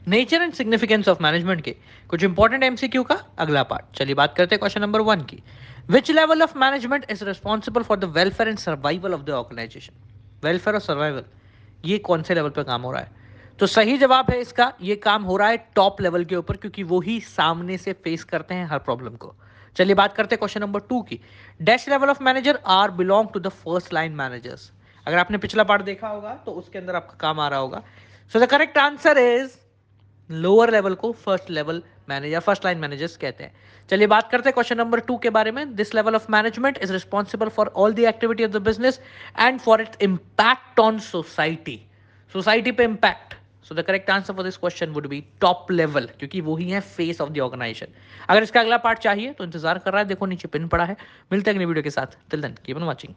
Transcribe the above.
Nature and significance of management के कुछ important MCQ का अगला पार्ट। चलिए बात करते हैं क्वेश्चन नंबर 1 की। Which level of management is responsible for the welfare and survival of the organisation. Welfare और सर्वाइवल, ये कौन से लेवल पे काम हो रहा है? तो सही जवाब है इसका, ये काम हो रहा है टॉप लेवल के ऊपर, क्योंकि वो ही सामने से फेस करते हैं हर प्रॉब्लम को। चलिए बात करते हैं क्वेश्चन नंबर 2 की। Dash level of manager are belong to the first line managers. अगर आपने पिछला पार्ट देखा होगा तो उसके अंदर आपका काम आ रहा होगा। So the correct answer is lower level को first level manager, first line managers कहते हैं। चलिए बात करते हैं क्वेश्चन नंबर 2 के बारे में। This level of management is responsible for all the activity of the business and for its impact on society. Society पे impact. So the correct answer for this question would be top level, क्योंकि वो ही है face of the organisation. अगर इसका अगला part चाहिए तो इंतजार कर रहा है, देखो नीचे पिन पड़ा है। मिलते हैं अगली वीडियो के साथ। Till then keep on watching.